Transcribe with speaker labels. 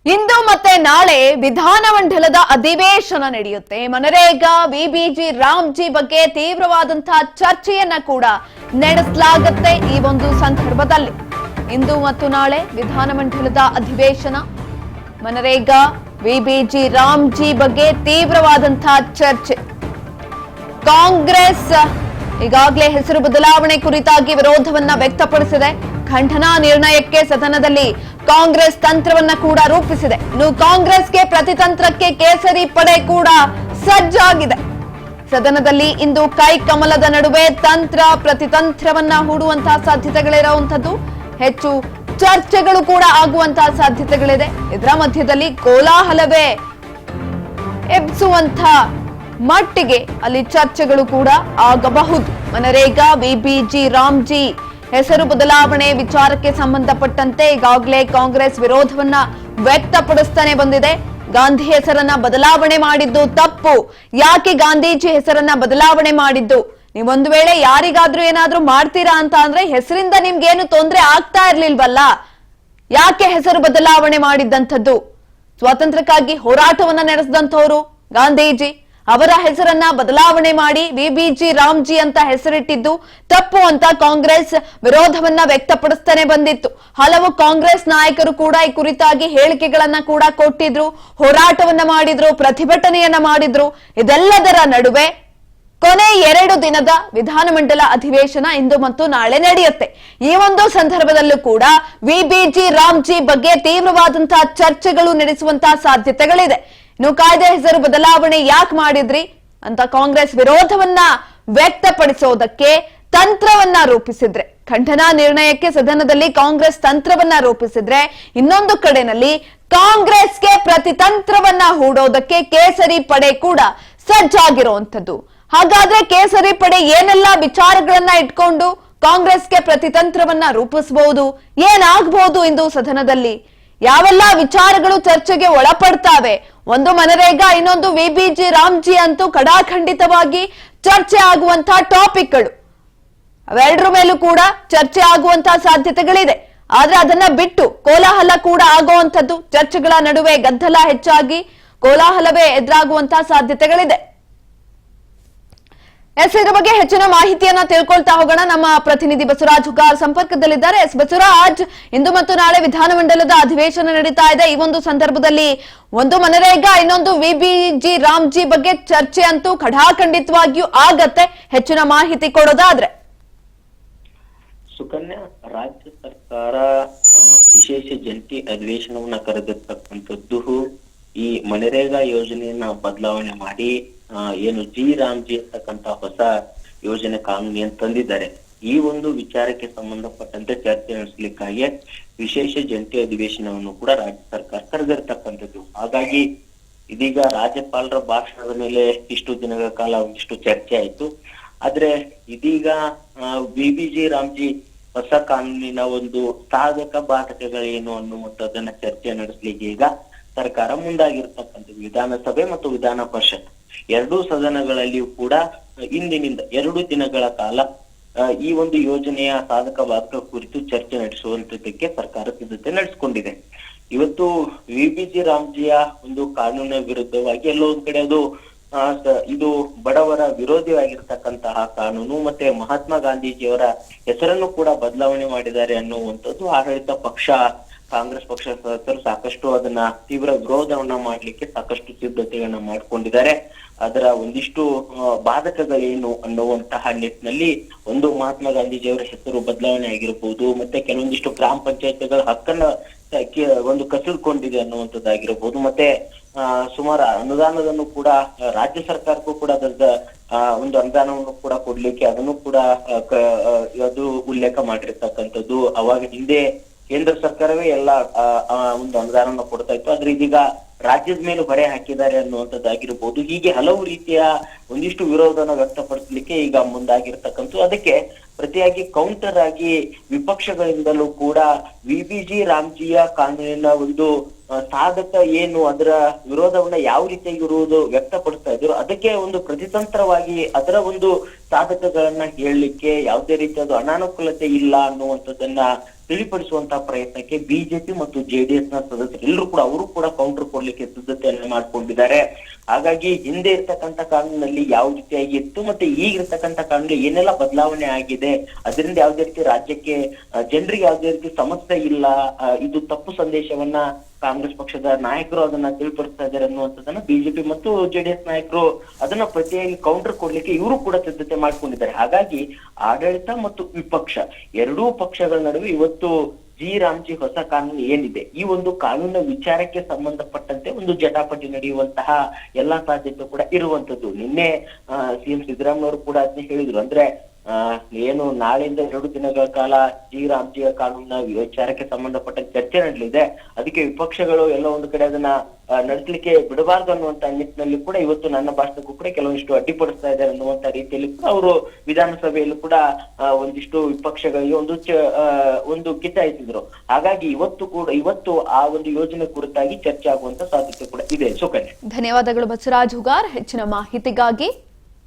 Speaker 1: ಇಂದು ಮತ್ತೆ ನಾಳೆ ವಿಧಾನಮಂಡಲದ ಅಧಿವೇಶನ ನಡೆಯುತ್ತೆ. ಮನರೇಗಾ, ವಿಬಿಜಿ ರಾಮ್ಜಿ ಬಗ್ಗೆ ತೀವ್ರವಾದಂತಹ ಚರ್ಚೆಯನ್ನ ಕೂಡ ನಡೆಸಲಾಗುತ್ತೆ. ಈ ಒಂದು ಸಂದರ್ಭದಲ್ಲಿ ಇಂದು ಮತ್ತು ನಾಳೆ ವಿಧಾನಮಂಡಲದ ಅಧಿವೇಶನ, ಮನರೇಗಾ, ವಿಬಿಜಿ ರಾಮ್ಜಿ ಬಗ್ಗೆ ತೀವ್ರವಾದಂತಹ ಚರ್ಚೆ. ಕಾಂಗ್ರೆಸ್ ಈಗಾಗಲೇ ಹೆಸರು ಬದಲಾವಣೆ ಕುರಿತಾಗಿ ವಿರೋಧವನ್ನ ವ್ಯಕ್ತಪಡಿಸಿದೆ. ಖಂಡನಾ ನಿರ್ಣಯಕ್ಕೆ ಸದನದಲ್ಲಿ ಕಾಂಗ್ರೆಸ್ ತಂತ್ರವನ್ನ ಕೂಡ ರೂಪಿಸಿದೆ. ಇನ್ನು ಕಾಂಗ್ರೆಸ್ಗೆ ಪ್ರತಿತಂತ್ರಕ್ಕೆ ಕೇಸರಿ ಪಡೆ ಕೂಡ ಸಜ್ಜಾಗಿದೆ. ಸದನದಲ್ಲಿ ಇಂದು ಕೈ ಕಮಲದ ನಡುವೆ ತಂತ್ರ ಪ್ರತಿತಂತ್ರವನ್ನ ಹೂಡುವಂತಹ ಸಾಧ್ಯತೆಗಳಿರುವಂತದ್ದು, ಹೆಚ್ಚು ಚರ್ಚೆಗಳು ಕೂಡ ಆಗುವಂತಹ ಸಾಧ್ಯತೆಗಳಿದೆ. ಇದರ ಮಧ್ಯದಲ್ಲಿ ಕೋಲಾಹಲವೇ ಎಬ್ಬಿಸುವಂತ ಮಟ್ಟಿಗೆ ಅಲ್ಲಿ ಚರ್ಚೆಗಳು ಕೂಡ ಆಗಬಹುದು. ಮನರೇಗಾ, ವಿಬಿಜಿ ರಾಮ್ಜಿ ಹೆಸರು ಬದಲಾವಣೆ ವಿಚಾರಕ್ಕೆ ಸಂಬಂಧಪಟ್ಟಂತೆ ಈಗಾಗಲೇ ಕಾಂಗ್ರೆಸ್ ವಿರೋಧವನ್ನ ವ್ಯಕ್ತಪಡಿಸ್ತಾನೆ ಬಂದಿದೆ. ಗಾಂಧಿ ಹೆಸರನ್ನ ಬದಲಾವಣೆ ಮಾಡಿದ್ದು ತಪ್ಪು, ಯಾಕೆ ಗಾಂಧೀಜಿ ಹೆಸರನ್ನ ಬದಲಾವಣೆ ಮಾಡಿದ್ದು? ನೀವೊಂದು ವೇಳೆ ಯಾರಿಗಾದ್ರೂ ಏನಾದ್ರೂ ಮಾಡ್ತೀರಾ ಅಂತ ಅಂದ್ರೆ ಹೆಸರಿಂದ ನಿಮ್ಗೇನು ತೊಂದರೆ ಆಗ್ತಾ ಇರ್ಲಿಲ್ವಲ್ಲ, ಯಾಕೆ ಹೆಸರು ಬದಲಾವಣೆ ಮಾಡಿದ್ದಂಥದ್ದು? ಸ್ವಾತಂತ್ರ್ಯಕ್ಕಾಗಿ ಹೋರಾಟವನ್ನ ನಡೆಸಿದಂಥವ್ರು ಗಾಂಧೀಜಿ, ಅವರ ಹೆಸರನ್ನ ಬದಲಾವಣೆ ಮಾಡಿ ವಿಬಿಜಿ ರಾಮ್ಜಿ ಅಂತ ಹೆಸರಿಟ್ಟಿದ್ದು ತಪ್ಪು ಅಂತ ಕಾಂಗ್ರೆಸ್ ವಿರೋಧವನ್ನ ವ್ಯಕ್ತಪಡಿಸ್ತಾನೆ ಬಂದಿತ್ತು. ಹಲವು ಕಾಂಗ್ರೆಸ್ ನಾಯಕರು ಕೂಡ ಈ ಕುರಿತಾಗಿ ಹೇಳಿಕೆಗಳನ್ನ ಕೂಡ ಕೊಟ್ಟಿದ್ರು, ಹೋರಾಟವನ್ನ ಮಾಡಿದ್ರು, ಪ್ರತಿಭಟನೆಯನ್ನ ಮಾಡಿದ್ರು. ಇದೆಲ್ಲದರ ನಡುವೆ ಕೊನೆ 2 ದಿನದ ವಿಧಾನಮಂಡಲ ಅಧಿವೇಶನ ಇಂದು ಮತ್ತು ನಾಳೆ ನಡೆಯುತ್ತೆ. ಈ ಒಂದು ಸಂದರ್ಭದಲ್ಲೂ ಕೂಡ ವಿಬಿಜಿ ರಾಮ್ಜಿ ಬಗ್ಗೆ ತೀವ್ರವಾದಂತಹ ಚರ್ಚೆಗಳು ನಡೆಸುವಂತಹ ಸಾಧ್ಯತೆಗಳಿದೆ. ಇನ್ನು ಕಾಯ್ದೆ ಹೆಸರು ಬದಲಾವಣೆ ಯಾಕೆ ಮಾಡಿದ್ರಿ ಅಂತ ಕಾಂಗ್ರೆಸ್ ವಿರೋಧವನ್ನ ವ್ಯಕ್ತಪಡಿಸೋದಕ್ಕೆ ತಂತ್ರವನ್ನ ರೂಪಿಸಿದ್ರೆ, ಖಂಡನಾ ನಿರ್ಣಯಕ್ಕೆ ಸದನದಲ್ಲಿ ಕಾಂಗ್ರೆಸ್ ತಂತ್ರವನ್ನ ರೂಪಿಸಿದ್ರೆ, ಇನ್ನೊಂದು ಕಡೆನಲ್ಲಿ ಕಾಂಗ್ರೆಸ್ಗೆ ಪ್ರತಿತಂತ್ರವನ್ನ ಹೂಡೋದಕ್ಕೆ ಕೇಸರಿ ಪಡೆ ಕೂಡ ಸಜ್ಜಾಗಿರುವಂತದ್ದು. ಹಾಗಾದ್ರೆ ಕೇಸರಿ ಪಡೆ ಏನೆಲ್ಲ ವಿಚಾರಗಳನ್ನ ಇಟ್ಕೊಂಡು ಕಾಂಗ್ರೆಸ್ಗೆ ಪ್ರತಿತಂತ್ರವನ್ನ ರೂಪಿಸಬಹುದು, ಏನಾಗಬಹುದು ಇಂದು ಸದನದಲ್ಲಿ? ಯಾವೆಲ್ಲ ವಿಚಾರಗಳು ಚರ್ಚೆಗೆ ಒಳಪಡ್ತಾವೆ? ಒಂದು ಮನರೇಗಾ, ಇನ್ನೊಂದು ವಿಬಿಜಿ ರಾಮ್ಜಿ ಅಂತೂ ಕಡಾಖಂಡಿತವಾಗಿ ಚರ್ಚೆ ಆಗುವಂತಹ ಟಾಪಿಕ್ಗಳು. ಅವೆರಡರ ಮೇಲೂ ಕೂಡ ಚರ್ಚೆ ಆಗುವಂತಹ ಸಾಧ್ಯತೆಗಳಿದೆ. ಆದ್ರೆ ಅದನ್ನ ಬಿಟ್ಟು ಕೋಲಾಹಲ ಕೂಡ ಆಗುವಂತದ್ದು, ಚರ್ಚೆಗಳ ನಡುವೆ ಗದ್ದಲ ಹೆಚ್ಚಾಗಿ ಕೋಲಾಹಲವೇ ಎದುರಾಗುವಂತಹ ಸಾಧ್ಯತೆಗಳಿದೆ. ಇದರ ಬಗ್ಗೆ ಹೆಚ್ಚಿನ ಮಾಹಿತಿಯನ್ನ ತಿಳ್ಕೊಳ್ತಾ ಹೋಗೋಣ. ನಮ್ಮ ಪ್ರತಿನಿಧಿ ಬಸವರಾಜ್ ಹುಗಾರ್ ಸಂಪರ್ಕದಲ್ಲಿದ್ದಾರೆ. ಬಸವರಾಜ್, ಇಂದು ಮತ್ತು ನಾಳೆ ವಿಧಾನಮಂಡಲದ ಅಧಿವೇಶನ ನಡೀತಾ ಇದೆ. ಈ ಒಂದು ಸಂದರ್ಭದಲ್ಲಿ ಒಂದು ಮನರೇಗಾ, ಇನ್ನೊಂದು ವಿಬಿಜಿ ರಾಮ್ಜಿ ಬಗ್ಗೆ ಚರ್ಚೆ ಅಂತೂ ಖಡಾಖಂಡಿತವಾಗಿಯೂ ಆಗತ್ತೆ. ಹೆಚ್ಚಿನ ಮಾಹಿತಿ ಕೊಡೋದಾದ್ರೆ?
Speaker 2: ಸುಕನ್ಯಾ, ರಾಜ್ಯ ಸರ್ಕಾರ ವಿಶೇಷ ಜಂಟಿ ಅಧಿವೇಶನವನ್ನ ಕರೆದಿರ್ತಕ್ಕಂಥದ್ದು ಈ ಮನರೇಗಾ ಯೋಜನೆಯನ್ನ ಬದಲಾವಣೆ ಮಾಡಿ ಏನು ಜಿ ರಾಮ್ಜಿ ಅಂತಕ್ಕಂತ ಹೊಸ ಯೋಜನೆ ಕಾನೂನಿಯನ್ನು ತಂದಿದ್ದಾರೆ. ಈ ಒಂದು ವಿಚಾರಕ್ಕೆ ಸಂಬಂಧಪಟ್ಟಂತೆ ಚರ್ಚೆ ನಡೆಸಲಿಕ್ಕಾಗಿ ವಿಶೇಷ ಜಂಟಿ ಅಧಿವೇಶನವನ್ನು ಕೂಡ ರಾಜ್ಯ ಸರ್ಕಾರ ಕರೆದಿರ್ತಕ್ಕಂಥದ್ದು. ಹಾಗಾಗಿ ಇದೀಗ ರಾಜ್ಯಪಾಲರ ಭಾಷಣದ ಮೇಲೆ ಇಷ್ಟು ದಿನಗಳ ಕಾಲ ಒಂದಿಷ್ಟು ಚರ್ಚೆ ಆಯ್ತು. ಆದ್ರೆ ಇದೀಗ ವಿಬಿಜಿ ರಾಮ್ಜಿ ಹೊಸ ಕಾನೂನಿನ ಒಂದು ಸಾಧಕ ಬಾಧಕಗಳೇನು ಅನ್ನುವಂಥದ್ದನ್ನ ಚರ್ಚೆ ನಡೆಸಲಿಕ್ಕೆ ಈಗ ಸರ್ಕಾರ ಮುಂದಾಗಿರ್ತಕ್ಕಂಥದ್ದು. ವಿಧಾನಸಭೆ ಮತ್ತು ವಿಧಾನ ಪರಿಷತ್ ಎರಡೂ ಸದನಗಳಲ್ಲಿಯೂ ಕೂಡ ಇಂದಿನಿಂದ 2 ದಿನಗಳ ಕಾಲ ಈ ಒಂದು ಯೋಜನೆಯ ಸಾಧಕ ಬಾಧಕ ಕುರಿತು ಚರ್ಚೆ ನಡೆಸುವಂತದಕ್ಕೆ ಸರ್ಕಾರ ಸಿದ್ಧತೆ ನಡೆಸಿಕೊಂಡಿದೆ. ಇವತ್ತು ವಿಬಿಜಿ ರಾಮ್ಜಿಯ ಒಂದು ಕಾನೂನಿನ ವಿರುದ್ಧವಾಗಿ ಎಲ್ಲೋ ಒಂದ್ ಕಡೆ ಅದು ಇದು ಬಡವರ ವಿರೋಧಿಯಾಗಿರ್ತಕ್ಕಂತಹ ಕಾನೂನು, ಮತ್ತೆ ಮಹಾತ್ಮ ಗಾಂಧೀಜಿಯವರ ಹೆಸರನ್ನು ಕೂಡ ಬದಲಾವಣೆ ಮಾಡಿದ್ದಾರೆ ಅನ್ನುವಂಥದ್ದು ಆಡಳಿತ ಪಕ್ಷ ಕಾಂಗ್ರೆಸ್ ಪಕ್ಷ ಸದಸ್ಯರು ಸಾಕಷ್ಟು ಅದನ್ನ ತೀವ್ರ ವಿರೋಧವನ್ನ ಮಾಡ್ಲಿಕ್ಕೆ ಸಾಕಷ್ಟು ಸಿದ್ಧತೆಯನ್ನ ಮಾಡ್ಕೊಂಡಿದ್ದಾರೆ. ಅದರ ಒಂದಿಷ್ಟು ಬಾಧಕಗಳೇನು ಅನ್ನುವಂತಹ ನಿಟ್ಟಿನಲ್ಲಿ ಒಂದು ಮಹಾತ್ಮ ಗಾಂಧೀಜಿಯವರ ಹೆಸರು ಬದಲಾವಣೆ ಆಗಿರಬಹುದು, ಮತ್ತೆ ಕೆಲವೊಂದಿಷ್ಟು ಗ್ರಾಮ ಪಂಚಾಯತ್ಗಳ ಹಕ್ಕನ್ನ ಒಂದು ಕಸಿದುಕೊಂಡಿದೆ ಅನ್ನುವಂಥದ್ದಾಗಿರಬಹುದು, ಮತ್ತೆ ಸುಮಾರು ಅನುದಾನವನ್ನು ಕೂಡ ರಾಜ್ಯ ಸರ್ಕಾರಕ್ಕೂ ಕೂಡ ಅದರ ಒಂದು ಅನುದಾನವನ್ನು ಕೂಡ ಕೊಡ್ಲಿಕ್ಕೆ ಅದನ್ನು ಕೂಡ ಅದು ಉಲ್ಲೇಖ ಮಾಡಿರ್ತಕ್ಕಂಥದ್ದು. ಅವಾಗ ಹಿಂದೆ ಕೇಂದ್ರ ಸರ್ಕಾರವೇ ಎಲ್ಲ ಒಂದು ಅನುದಾನವನ್ನು ಕೊಡ್ತಾ ಇತ್ತು, ಆದ್ರೆ ಇದೀಗ ರಾಜ್ಯದ ಮೇಲೆ ಹೊರೆ ಹಾಕಿದ್ದಾರೆ ಅನ್ನುವಂಥದ್ದಾಗಿರ್ಬೋದು. ಹೀಗೆ ಹಲವು ರೀತಿಯ ಒಂದಿಷ್ಟು ವಿರೋಧನ ವ್ಯಕ್ತಪಡಿಸಲಿಕ್ಕೆ ಈಗ ಮುಂದಾಗಿರ್ತಕ್ಕಂಥ, ಅದಕ್ಕೆ ಪ್ರತಿಯಾಗಿ ಕೌಂಟರ್ ಆಗಿ ವಿಪಕ್ಷಗಳಿಂದಲೂ ಕೂಡ ವಿಬಿಜಿ ರಾಮ್ಜಿಯ ಕಾನೂನಿನ ಒಂದು ಸಾಧಕ ಏನು, ಅದರ ವಿರೋಧವನ್ನ ಯಾವ ರೀತಿಯಾಗಿ ಇರುವುದು ವ್ಯಕ್ತಪಡಿಸ್ತಾ ಇದ್ರು, ಅದಕ್ಕೆ ಒಂದು ಪ್ರತಿತಂತ್ರವಾಗಿ ಅದರ ಒಂದು ಸಾಧಕಗಳನ್ನ ಹೇಳಲಿಕ್ಕೆ ಯಾವುದೇ ರೀತಿಯಾದ ಅನಾನುಕೂಲತೆ ಇಲ್ಲ ಅನ್ನುವಂಥದ್ದನ್ನ ತಿಳಿಪಡಿಸುವಂತಹ ಪ್ರಯತ್ನಕ್ಕೆ ಬಿಜೆಪಿ ಮತ್ತು ಜೆಡಿಎಸ್ ನ ಸದಸ್ಯರೆಲ್ಲರೂ ಕೂಡ ಅವರು ಕೂಡ ಕೌಂಟರ್ ಕೊಡ್ಲಿಕ್ಕೆ ಸಿದ್ಧತೆಯನ್ನ ಮಾಡ್ಕೊಂಡಿದ್ದಾರೆ. ಹಾಗಾಗಿ ಹಿಂದೆ ಇರ್ತಕ್ಕಂಥ ಕಾನೂನಲ್ಲಿ ಯಾವ ರೀತಿಯಾಗಿ ಇತ್ತು ಮತ್ತೆ ಈಗಿರ್ತಕ್ಕಂಥ ಕಾನೂನಲ್ಲಿ ಏನೆಲ್ಲ ಬದಲಾವಣೆ ಆಗಿದೆ, ಅದರಿಂದ ಯಾವುದೇ ರೀತಿ ರಾಜ್ಯಕ್ಕೆ ಜನರಿಗೆ ಯಾವುದೇ ರೀತಿ ಸಮಸ್ಯೆ ಇಲ್ಲ, ಇದು ತಪ್ಪು ಸಂದೇಶವನ್ನ ಕಾಂಗ್ರೆಸ್ ಪಕ್ಷದ ನಾಯಕರು ಅದನ್ನ ತಿಳಿಪಡಿಸ್ತಾ ಇದ್ದಾರೆ ಅನ್ನುವಂಥದ್ದನ್ನ ಬಿಜೆಪಿ ಮತ್ತು ಜೆಡಿಎಸ್ ನಾಯಕರು ಅದನ್ನ ಪ್ರತಿಯಾಗಿ ಕೌಂಟರ್ ಕೊಡ್ಲಿಕ್ಕೆ ಇವರು ಕೂಡ ಸಿದ್ಧತೆ ಮಾಡ್ಕೊಂಡಿದ್ದಾರೆ. ಹಾಗಾಗಿ ಆಡಳಿತ ಮತ್ತು ವಿಪಕ್ಷ ಎರಡೂ ಪಕ್ಷಗಳ ನಡುವೆ ಇವತ್ತು ಜಿ ರಾಮ್ಜಿ ಹೊಸ ಕಾನೂನು ಏನಿದೆ, ಈ ಒಂದು ಕಾನೂನಿನ ವಿಚಾರಕ್ಕೆ ಸಂಬಂಧಪಟ್ಟಂತೆ ಒಂದು ಜಟಾಪಟಿ ನಡೆಯುವಂತಹ ಎಲ್ಲಾ ಸಾಧ್ಯತೆ ಕೂಡ ಇರುವಂತದ್ದು. ನಿನ್ನೆ ಸಿಎಂ ಸಿದ್ದರಾಮಯ್ಯವರು ಕೂಡ ಅದನ್ನ ಹೇಳಿದ್ರು. ಅಂದ್ರೆ ಏನು ನಾಳೆಯಿಂದ 2 ದಿನಗಳ ಕಾಲ ಜಿ ರಾಮ್ಜಿಯ ಕಾನೂನಿನ ವಿಚಾರಕ್ಕೆ ಸಂಬಂಧಪಟ್ಟ ಚರ್ಚೆ ನಡೆಯಲಿದೆ. ಅದಕ್ಕೆ ವಿಪಕ್ಷಗಳು ಎಲ್ಲ ಒಂದು ಕಡೆ ಅದನ್ನ ನಡೆಸಲಿಕ್ಕೆ ಬಿಡಬಾರ್ದು ಅನ್ನುವಂತ ನಿಟ್ಟಿನಲ್ಲಿ ಕೂಡ ಇವತ್ತು ನನ್ನ ಭಾಷಣಕ್ಕೂ ಕೂಡ ಕೆಲವೊಂದಿಷ್ಟು ಅಡ್ಡಿಪಡಿಸ್ತಾ ಇದ್ದಾರೆ ಅನ್ನುವಂತ ರೀತಿಯಲ್ಲಿ ಕೂಡ ಅವರು ವಿಧಾನಸಭೆಯಲ್ಲೂ ಕೂಡ ಒಂದಿಷ್ಟು ವಿಪಕ್ಷಗಳಿಗೆ ಒಂದು ಕಿತ್ತಾಯಿಸಿದ್ರು. ಹಾಗಾಗಿ ಇವತ್ತು ಆ ಒಂದು ಯೋಜನೆ ಕುರಿತಾಗಿ ಚರ್ಚೆ ಆಗುವಂತ ಸಾಧ್ಯತೆ ಕೂಡ ಇದೆ. ಸುಕನ್ಯಾ,
Speaker 1: ಧನ್ಯವಾದಗಳು ಬಸವರಾಜ್ ಹುಗಾರ್ ಹೆಚ್ಚಿನ ಮಾಹಿತಿಗಾಗಿ.